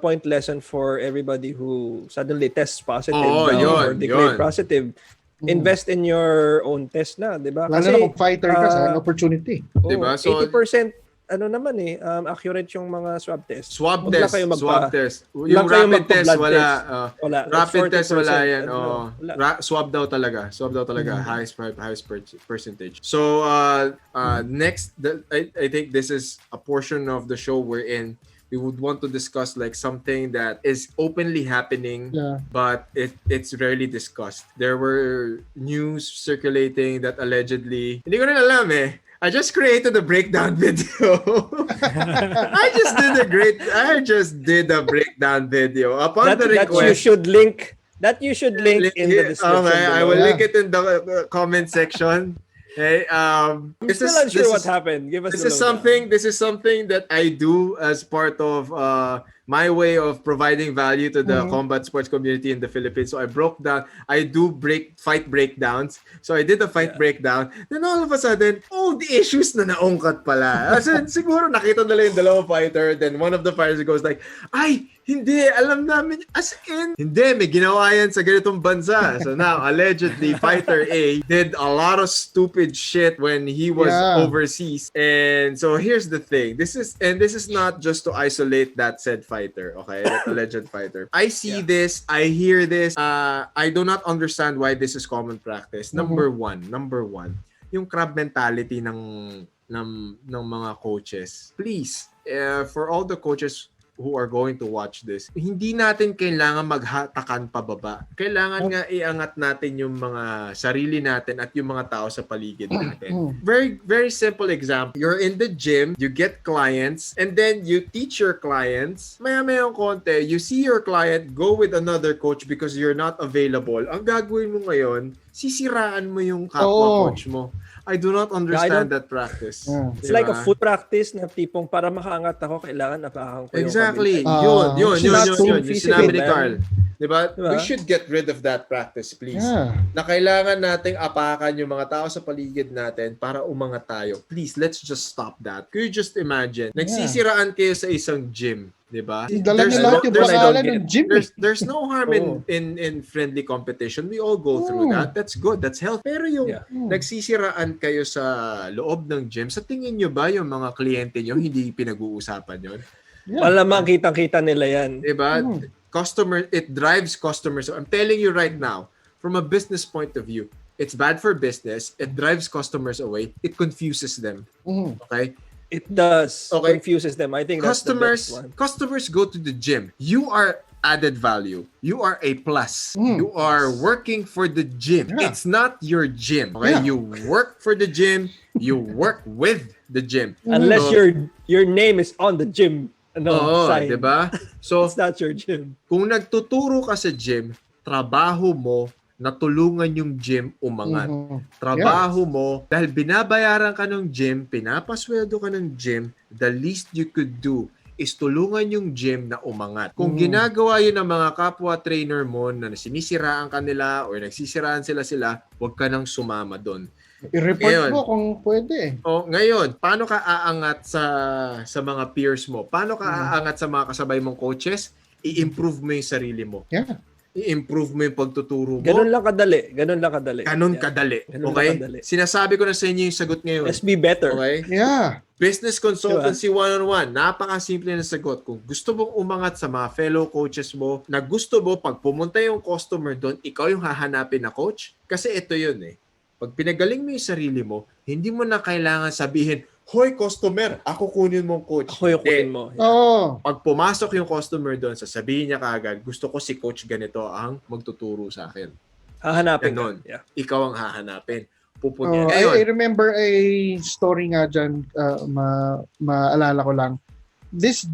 point lesson for everybody who suddenly tests positive or declared positive. Invest in your own test na, diba? Lalo na kung fighter ka sa an opportunity. Diba? So, 80% accurate yung mga swab test. Swab test. Yung rapid test, wala. Rapid test, wala yan. Swab daw talaga. Highest percentage. So, next, I think this is a portion of the show wherein we would want to discuss like something that is openly happening, but it's rarely discussed. There were news circulating that allegedly, hindi ko rin alam I just created a breakdown video. I just did a breakdown video. Upon the request, that you should link in the description. Okay, I will link it in the comment section. Hey, I'm still unsure what happened. Give us this is something that I do as part of my way of providing value to the combat sports community in the Philippines. So I do fight breakdowns. So I did a fight breakdown. Then all of a sudden, the issues na naungkat pala. As in, siguro nakita nila yung dalawang fighter. Then one of the fighters goes like, ay, hindi, alam namin, as in, hindi, may ginawa yan sa ganitong bansa. So now, allegedly, fighter A did a lot of stupid shit when he was overseas. And so here's the thing. This is not just to isolate that said fighter, okay? That alleged fighter. I see this, I hear this. I do not understand why this is common practice. Number one, yung crab mentality ng ng mga coaches. Please, for all the coaches who are going to watch this, hindi natin kailangan maghatakan pababa. Kailangan nga iangat natin yung mga sarili natin at yung mga tao sa paligid natin. Very, very simple example. You're in the gym, you get clients, and then you teach your clients. Maya-mayang konti, you see your client go with another coach because you're not available. Ang gagawin mo ngayon, sisiraan mo yung kapwa coach mo. I do not understand that practice. It's like a foot practice na tipong para makaangat ako, kailangan napakan ko exactly. yung Yun. Yung sinabi ni Karl. Diba? Diba? We should get rid of that practice, please. Na kailangan nating apakan yung mga tao sa paligid natin para umangat tayo. Please, let's just stop that. Could you just imagine? Nagsisiraan kayo sa isang gym. Diba? Dala niyo lahat yung pangalan ng gym. There's no harm in friendly competition. We all go through that. That's good. That's healthy. Pero yung nagsisiraan kayo sa loob ng gym, sa tingin nyo ba yung mga kliyente nyo hindi pinag-uusapan yun? Malamang kitang-kita nila yan. Diba? It drives customers. I'm telling you right now, from a business point of view, it's bad for business. It drives customers away. It confuses them. Okay? It does. Okay. Confuses them. I think that's the best one. Customers go to the gym. You are added value. You are a plus. You are working for the gym. It's not your gym. Okay? You work for the gym. You work with the gym. Unless your name is on the gym sign. Diba? So, it's not your gym. Kung nagtuturo ka sa gym, trabaho mo natulungan yung gym umangat. Trabaho mo, dahil binabayaran ka ng gym, pinapasweldo ka ng gym, the least you could do is tulungan yung gym na umangat. Kung ginagawa yun ng mga kapwa trainer mo na sinisiraan ka nila or nagsisiraan sila, huwag ka nang sumama doon. I-report mo kung pwede. Ngayon, paano ka aangat sa mga peers mo? Paano ka aangat sa mga kasabay mong coaches? I-improve mo yung sarili mo. I-improve mo yung pagtuturo mo. Ganun lang kadali. Kadali. Okay? Sinasabi ko na sa inyo yung sagot ngayon. Let's be better. Okay? Yeah. Business consultancy one-on-one. Napakasimple na sagot. Kung gusto mong umangat sa mga fellow coaches mo, na gusto mo, pag pumunta yung customer doon, ikaw yung hahanapin na coach. Kasi ito yun Pag pinagaling mo yung sarili mo, hindi mo na kailangan sabihin, hoy customer, ako kunin mong coach. Ako yung kunin mo. Pag pumasok yung customer doon, sasabihin niya kaagad, gusto ko si coach ganito ang magtuturo sa akin. Hahanapin. Ganon. Ikaw ang hahanapin. Pupunta. I remember a story nga dyan, maalala ko lang. This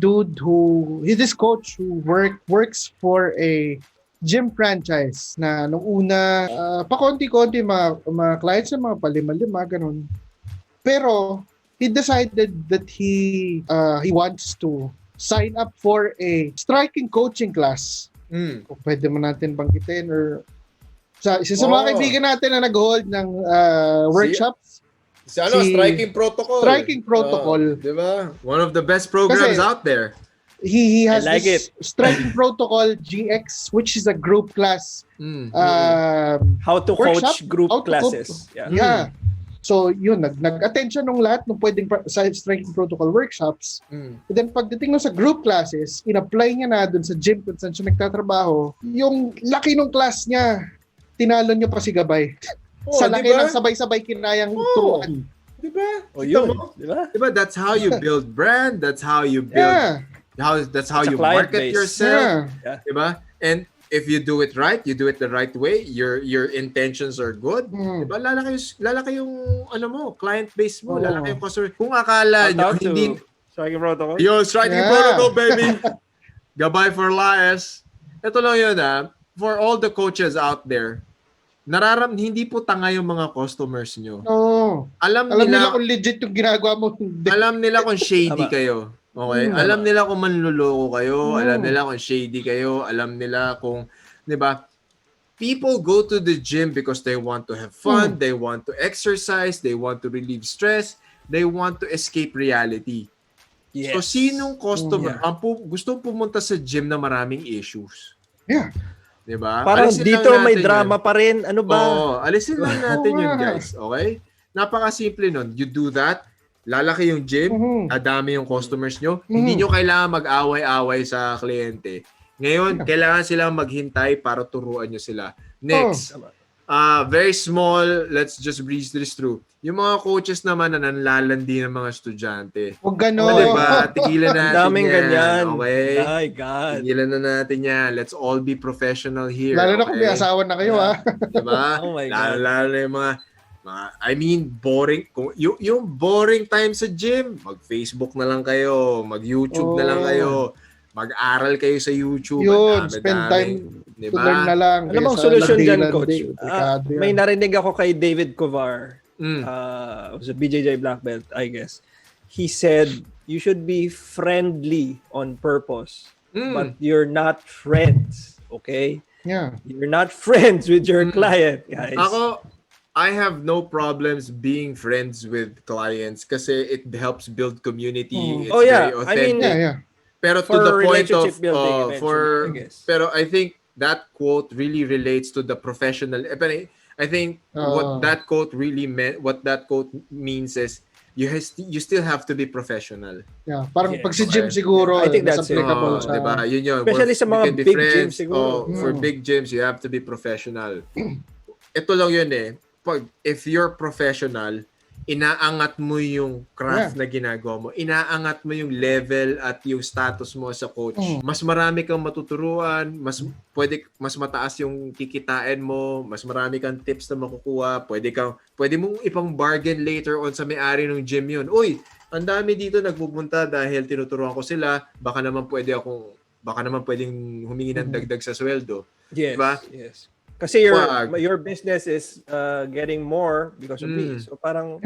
coach who works for a gym franchise na nung una, pakonti-konti mga clients na mga palima-lima, ganun. Pero, he decided that he wants to sign up for a striking coaching class. Kung pwede mo natin banggitin or isa sa mga kaibigan natin na nag-hold ng workshops. Striking Protocol. Striking Protocol. Diba? One of the best programs out there. He has Striking Protocol GX, which is a group class. How to coach group classes. Yeah. So, yun, nag-attend siya nung lahat ng pwedeng sa striking protocol workshops. And then, pagdating na sa group classes, in-apply niya na dun sa gym kung saan siya nagtatrabaho. Yung laki ng class niya, tinalo niya pa si Gabay. Sa laki ng sabay-sabay kinayang turuan. Diba? Diba? That's how you build brand. That's how you build... That's how you market yourself. Diba? And if you do it right, you do it the right way, your intentions are good, diba? Lalaki yung client base mo, lalaki yung customer. Kung akala nyo hindi Striking Protocol. Striking Protocol, baby. Gabay for Reyes. Ito lang yun for all the coaches out there, hindi po tanga yung mga customers nyo. Alam nila kung legit yung ginagawa mo. Alam nila kung shady kayo. Okay? Alam nila kung manluloko kayo, alam nila kung shady kayo, alam nila kung, 'di ba? People go to the gym because they want to have fun, they want to exercise, they want to relieve stress, they want to escape reality. Yes. So sinong customer ang gustong pumunta sa gym na maraming issues? Yeah. 'Di ba? Parang dito may drama pa rin. Ano ba? Alisin lang natin yun, guys. Okay? Napakasimple nun. You do that, lalaki yung gym, adami yung customers nyo, hindi nyo kailangan mag-away-away sa kliyente. Ngayon, kailangan silang maghintay para turuan nyo sila. Next, Very small, let's just breeze this through. Yung mga coaches naman na nanlalandi ng mga estudyante. Huwag gano'n. Diba? Tigilan natin daming yan. ganyan. Okay? My God. Tigilan na natin yan. Let's all be professional here. Lalo na kung may asawa na kayo, ha? Diba? Oh my God. Lalo na yung mga I mean, boring. Yung boring time sa gym, mag-Facebook na lang kayo, mag-YouTube na lang kayo, mag-aral kayo sa YouTube. Yun, spend time diba? to learn na lang. Alam mo, ang solusyon dyan, Coach. May narinig ako kay David Kovar. Was a BJJ black belt, I guess. He said, you should be friendly on purpose, but you're not friends. Okay? Yeah. You're not friends with your client, guys. I have no problems being friends with clients kasi it helps build community. It's very authentic. I mean, Pero to the point of building pero I think that quote really relates to the professional. I think what that quote really meant, what that quote means is you still have to be professional. Yeah, parang pag si gym siguro, I think that's applicable sa diba? Yun. Especially sa mga big gyms siguro. For big gyms, you have to be professional. Ito lang yun if you're professional, inaangat mo yung craft na ginagawa mo. Inaangat mo yung level at yung status mo sa coach. Mas marami kang matuturuan, mas mataas yung kikitain mo, mas marami kang tips na makukuha, pwede mong ipang bargain later on sa may-ari ng gym yun. Uy, ang dami dito nagpupunta dahil tinuturuan ko sila, baka naman pwedeng humingi ng dagdag sa sweldo. Yes, diba? yes. Kasi your business is getting more because of me. So parang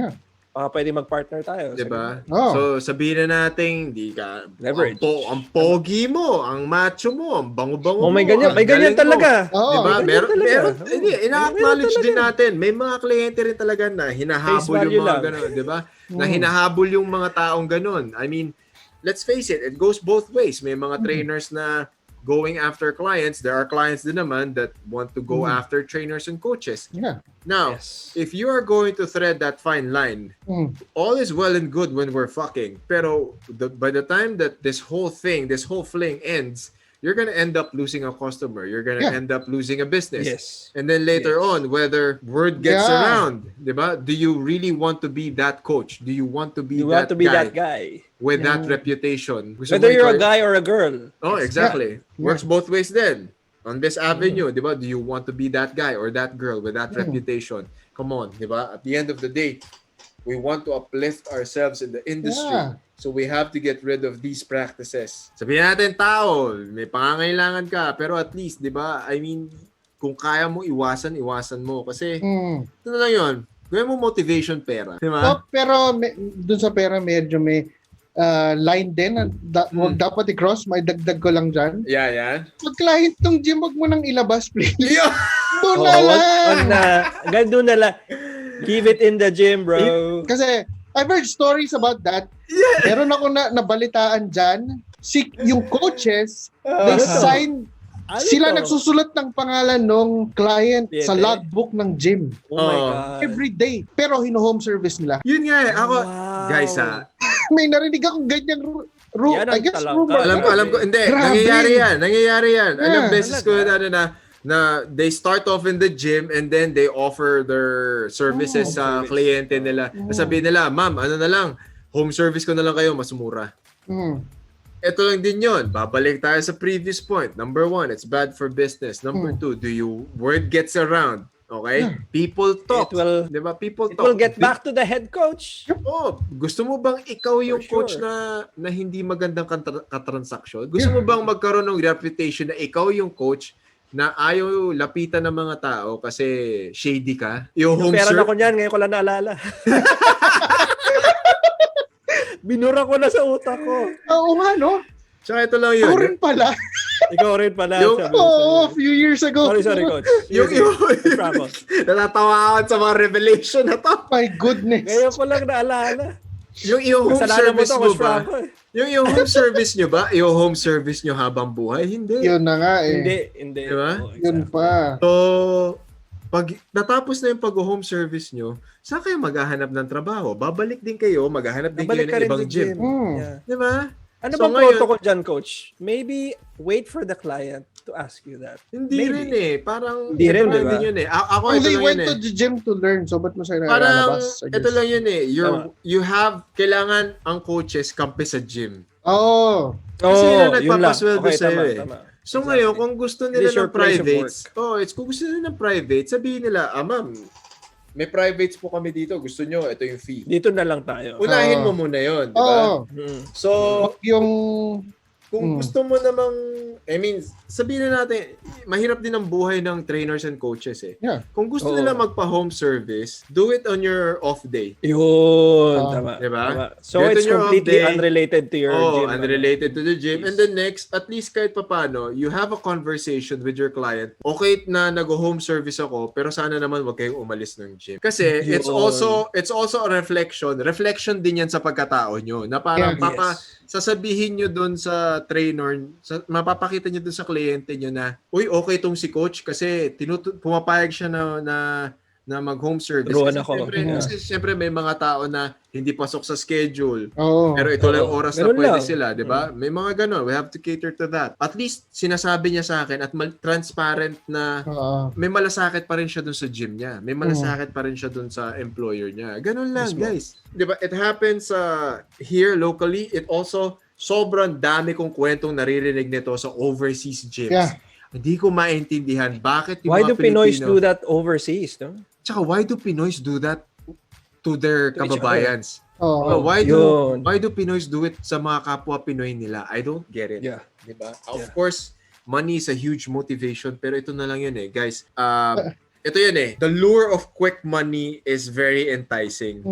pwede mag-partner tayo. Diba? So sabihin na natin, di ka leverage. Ang pogi mo, ang macho mo, ang bango-bango mo. May ganyan talaga. Diba? Meron, ina-acknowledge din natin. May mga kliyente rin talaga na hinahabol yung mga gano'n, diba? Na hinahabol yung mga taong gano'n. I mean, let's face it goes both ways. May mga trainers na going after clients. There are clients din naman that want to go after trainers and coaches. Yeah. Now, if you are going to thread that fine line, all is well and good when we're fucking. Pero by the time that this whole fling ends, you're gonna end up losing a customer. You're gonna end up losing a business. Yes. And then later on, whether word gets around, diba? Do you really want to be that coach? Do you want to be that guy? With that reputation. Whether you're a guy or a girl. Oh, exactly. Works both ways then. On this avenue, diba? Do you want to be that guy or that girl with that reputation? Come on, diba? At the end of the day, we want to uplift ourselves in the industry. Yeah. So we have to get rid of these practices. Sabihin natin tao, may pangangailangan ka, pero at least, diba? I mean, kung kaya mo iwasan mo. Kasi, ito na lang yun. Gawin mo motivation pera. Diba? Pero dun sa pera, medyo may line din. Huwag dapat i-cross. May dagdag ko lang dyan. Yeah. Pag client tong gym, huwag mo nang ilabas, please. Doon na lang. Keep it in the gym, bro. Kasi, I've heard stories about that. Yeah. Meron ako nabalitaan dyan. Yung coaches, they sign, sila nagsusulat ng pangalan ng client sa logbook ng gym. Oh my God. Every day. Pero hino-home service nila. Yun nga ako, guys may narinig akong ganyang I guess rumor. Alam ko. Hindi, nangyayari yan. Alam beses ko na they start off in the gym and then they offer their services sa kliyente nila. Sabihin nila, ma'am, ano na lang, home service ko na lang kayo, mas mura. Ito lang din yun. Babalik tayo sa previous point. Number 1, it's bad for business. Number 2, word gets around. Okay? People talk. Diba? People talk. It will get back to the head coach. Gusto mo bang ikaw yung coach na hindi magandang katransaksyon? Gusto mo bang magkaroon ng reputation na ikaw yung coach na ayaw lapitan ng mga tao kasi shady ka? Yung pera na ko niyan, ngayon ko lang naalala. Binura ko na sa utak ko. Oo nga, no? Tsaka ito lang yun. Ikaw rin pala. A few years ago. Sorry, coach. Yung natatawa ako sa mga revelation na to. My goodness. Ngayon ko lang naalala. Yung home service mo ba? Yung home service nyo ba? Yung home service nyo habang buhay? Hindi. Yun na nga eh. Hindi. Diba? Yun pa. So, pag natapos na yung pag-home service nyo, saan kayo maghahanap ng trabaho? Babalik din kayo, maghahanap din kayo ng ibang gym. Yeah. Diba? Ano So bang ngayon- protocol dyan, coach? Maybe wait for the client to ask you that. Hindi Maybe. rin eh. Parang Hindi rin, parang di ba? din yun eh. Ako Oh, ito they lang went yun to eh. the gym to learn. So, ba't mo sila Parang lalabas? ito lang yun eh. Tama. You have, kailangan ang coaches kampi sa gym. Oh. Kasi yun ang yun lang. nagpapasweldo Okay, sa'yo tama, eh. tama. So Exactly. ngayon, kung gusto It nila is your ng place of privates, kung gusto nila ng private, sabihin nila, ma'am, may privates po kami dito. Gusto nyo, ito yung fee. Dito na lang tayo. Unahin mo muna yon, di ba? Oh. So, Yung... kung gusto mo namang, I mean, sabihin na natin, mahirap din ang buhay ng trainers and coaches eh. Yeah. Kung gusto Oo. nila magpa-home service, do it on your off day. Yun, tama. Diba? Tama. So Get it's on your off completely day. unrelated to your gym. Unrelated to the gym. Yes. And then next, at least kahit papano, you have a conversation with your client. Okay na nag-home service ako, pero sana naman wag kayong umalis ng gym. Kasi Yun. it's also a reflection. Reflection din yan sa pagkatao nyo. Na parang sasabihin nyo dun sa trainer, mapapakita nyo dun sa kliyente nyo na, uy, okay tong si coach kasi pumapayag siya na mag-home service. Turuan Kasi ako. Kasi syempre may mga tao na hindi pasok sa schedule. Oh. Pero ito lang oras na Ganun pwede lang. sila, di ba? May mga ganon. We have to cater to that. At least, sinasabi niya sa akin at transparent na may malasakit pa rin siya dun sa gym niya. May malasakit pa rin siya dun sa employer niya. Ganon lang, guys. Di ba? It happens here locally. It also, sobrang dami kong kwentong naririnig nito sa overseas gyms. Yeah. Hindi ko maintindihan bakit yung Why mga do Pinoys Filipino- do that overseas? No? Tsaka why do Pinoys do that to their To each kababayans? Oh. Why Yun. do Pinoys do it sa mga kapwa Pinoy nila? I don't get it. Yeah. Diba? Of course, money is a huge motivation, pero ito na lang yun eh. Guys, ito yun eh. The lure of quick money is very enticing.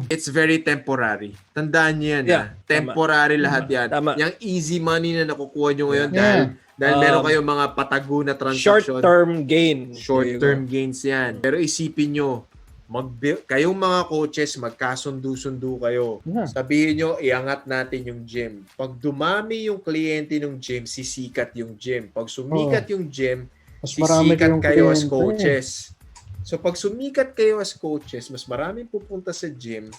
It's very temporary. Tandaan niyo yan. Yeah, Temporary lahat yan. Tama. Yung easy money na nakukuha nyo ngayon Yeah. dahil meron kayong mga patago na transaction. Short-term gain. Short-term gains yan. Pero isipin nyo, kayong mga coaches, magkasundo-sundo kayo. Yeah. Sabihin nyo, iangat natin yung gym. Pag dumami yung kliyente ng gym, sisikat yung gym. Pag sumikat yung gym, Mas marami sisikat kayong kayo as kliyente. coaches. So pag sumikat kayo as coaches, mas maraming pupunta sa gym,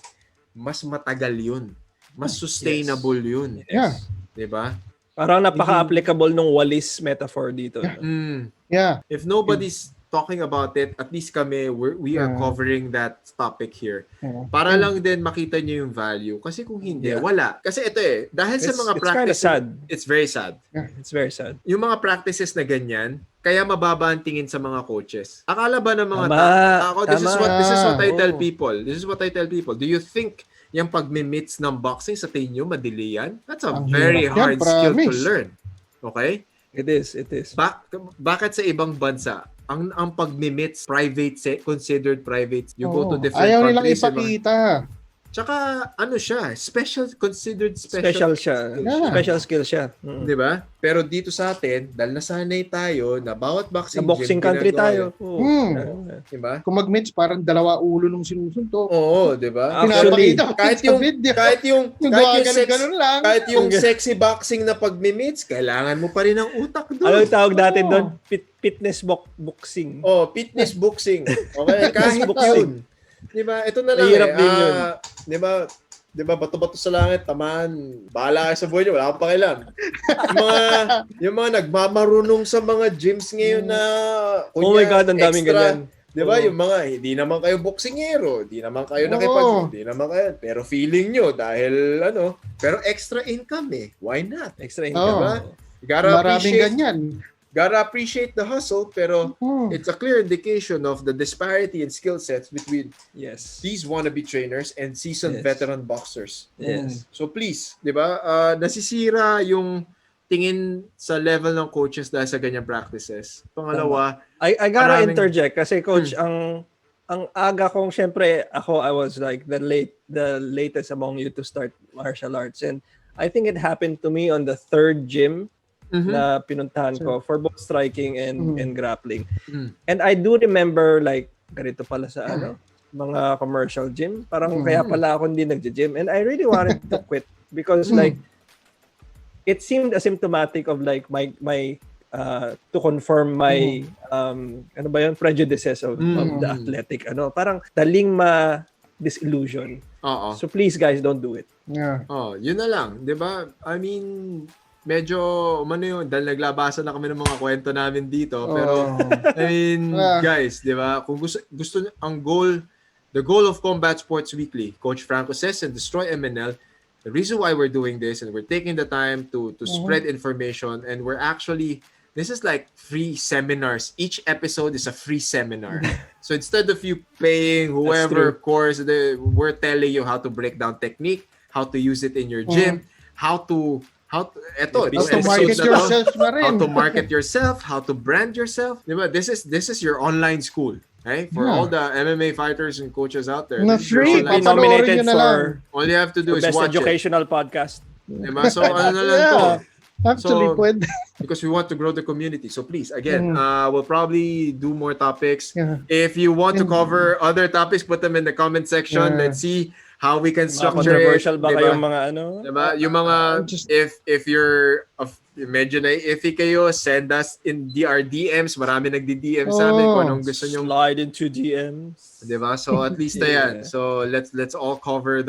mas matagal yun. Mas sustainable yun. Yeah. Diba? Parang napaka-applicable nung walis metaphor dito. No? Yeah. If nobody's talking about it, at least kami, we are covering that topic here. Para lang din makita nyo yung value. Kasi kung hindi, wala. Kasi ito eh, dahil sa mga It's kind of practices, sad. it's very sad. It's very sad. Yung mga practices na ganyan, kaya mababa ang tingin sa mga coaches. Akala ba ng mga this is what I tell people. This is what I tell people. Do you think yung pagmi-mitts ng boxing sa tingin nyo, madili yan? That's a very hard skill to learn. Okay? It is. Bakit sa ibang bansa, ang pagmi-mitts considered private, you go to different Ayaw nilang countries. ipakita. Tsaka, ano siya, considered Special siya. Yeah. Special skill siya. Di ba? Pero dito sa atin, dahil nasanay tayo na bawat boxing Sa boxing country tayo. Di ba? Kung mag-mitch, parang dalawa ulo nung sinusuntok. Oo, di ba? Actually, Pinapakita kahit sa yung video. Ganun lang. kahit yung sexy boxing na pagmi-mitts, kailangan mo pa rin ng utak doon. Ano yung tawag natin doon? Fitness boxing. Oh, fitness boxing. Okay, kahit boxing. yun. Di ba? Ito na lang Mahirap din yun. Di ba, bato-bato sa langit, tamaan, bahala kayo sa buhay niyo, wala akong pakialam. yung mga nagmamarunong sa mga gyms ngayon na, Oh my God, ang daming ganyan. Di ba? Yung mga, hindi naman kayo boksingero, hindi naman kayo hindi naman kayo, pero feeling nyo, dahil pero extra income eh. Why not? Extra income. Diba? Maraming ganyan. Gotta appreciate the hustle, pero it's a clear indication of the disparity in skill sets between these wannabe trainers and seasoned veteran boxers. Yes. So please, di ba, nasisira yung tingin sa level ng coaches dahil sa ganyang practices. Pangalawa, I gotta interject kasi coach, ang aga kong, syempre, I was like the latest among you to start martial arts, and I think it happened to me on the third gym na pinuntahan ko for both striking and grappling. And I do remember like ganito pala sa mga commercial gym. Parang kaya pala ako hindi nagje-gym, and I really wanted to quit because like it seemed asymptomatic of like my to confirm my prejudices of the athletic parang daling disillusion. Oo. So please guys, don't do it. Yeah. Oh, yun na lang, 'di ba? I mean, medyo yun, dahil naglabasan na kami ng mga kwento namin dito, pero I mean, guys, 'di ba? Kung gusto nyo, the goal of Combat Sports Weekly, Coach Franco Says and Dstry MNL, the reason why we're doing this and we're taking the time to spread information, and this is like free seminars. Each episode is a free seminar. So instead of you paying whoever course, we're telling you how to break down technique, how to use it in your gym, how to market yourself na rin. How to market yourself, how to brand yourself. Diba? This is your online school. Okay? For all the MMA fighters and coaches out there. Na free, Be nominated for all you have to do is best watch educational podcast. Diba? So ano na lang to. Actually, pwede. Because we want to grow the community. So please, again, we'll probably do more topics. Yeah. If you want to cover other topics, put them in the comment section. Let's see how we can structure controversial it. Ba diba? kayong mga ano? Diba? Yung mga, if you're, medyo na iffy kayo, send us in our DMs. Marami nagdi-DM sa amin kung anong gusto nyo. Slide into DMs. Diba? So at least na yan. So let's all cover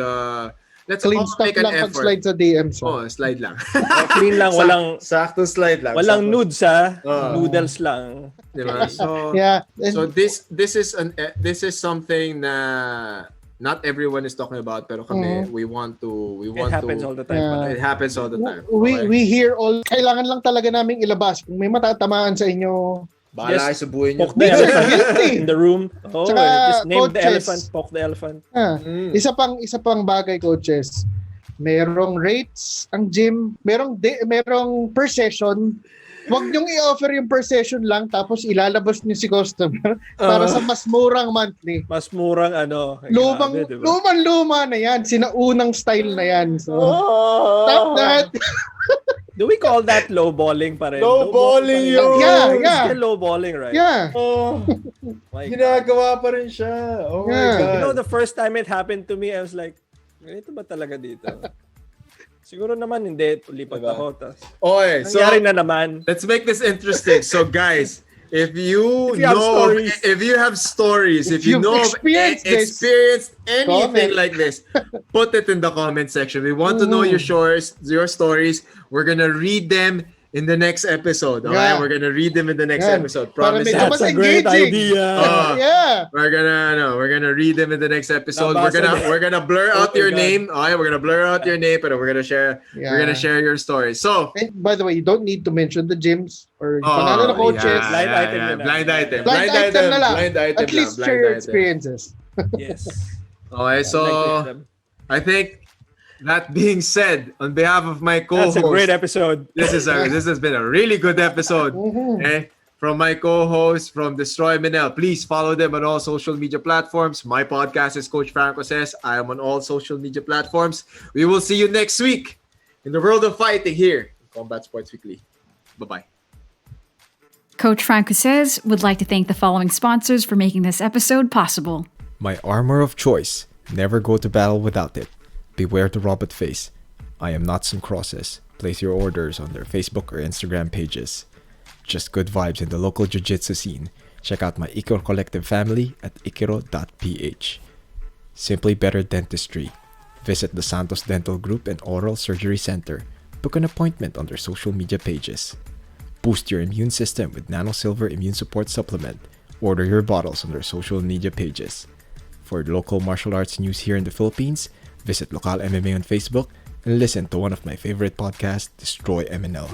let's clean all stuff make an lang effort. pag-slide sa DMs. Oh, slide lang. Clean lang, walang sakto slide lang. walang sakto. nudes noodles lang. Diba? So Yeah. So this is something na not everyone is talking about, pero kami we want It happens all the time. It happens all the time. We hear kailangan lang talaga naming ilabas. Kung may matatamaan sa inyo, bahala kayo sa buhay niyo. Poke the elephant in the room. Oh, Tsaka, just name the coaches. elephant, poke the elephant. Isa pang bagay, coaches. Merong rates ang gym, merong per session. Huwag niyong i-offer yung per session lang tapos ilalabas niyo si customer para sa mas murang monthly. Mas murang Lumang-luma na yan. Sinaunang style na yan. So, stop that. Do we call that lowballing pa rin? Lowballing yun! Yeah. Still lowballing, right? Yeah. Ginagawa pa rin siya. Oh my God. You know, the first time it happened to me, I was like, ganito ba talaga dito? Siguro naman hindi. Lipat ako. Okay, so nangyari na naman. let's make this interesting. So guys, if you have stories, if you know experienced anything like this, put it in the comment section. We want to know your stories. We're gonna read them in the next episode. Okay? Yeah. We're gonna read them in the next episode. Para Promise. medyo That's mas a great engaging. idea. Yeah. We're gonna read them in the next episode. Nabasa We're gonna blur out my your God. name. Okay, we're gonna blur out your name, but we're gonna share your story. So, And by the way, you don't need to mention the gyms or pangalan ng coaches. Blind item na lang. Blind item. Blind item na lang. Blind item. At least blind share your item. experiences. Yes. Okay, so I think that being said, on behalf of my co-host, That's a great episode. this has been a really good episode. Okay? From my co-host from Dstry MNL, please follow them on all social media platforms. My podcast is Coach Franco Says. I am on all social media platforms. We will see you next week in the world of fighting here in Combat Sports Weekly. Bye-bye. Coach Franco Says would like to thank the following sponsors for making this episode possible. My armor of choice. Never go to battle without it. Beware the robot face. I am Knots and Crosses. Place your orders on their Facebook or Instagram pages. Just good vibes in the local jiu-jitsu scene. Check out my Ikiro Collective family at ikiro.ph. Simply Better Dentistry. Visit the Santos Dental Group and Oral Surgery Center. Book an appointment on their social media pages. Boost your immune system with Nano Silver Immune Support Supplement. Order your bottles on their social media pages. For local martial arts news here in the Philippines, visit Local MMA on Facebook and listen to one of my favorite podcasts, Dstry MNL.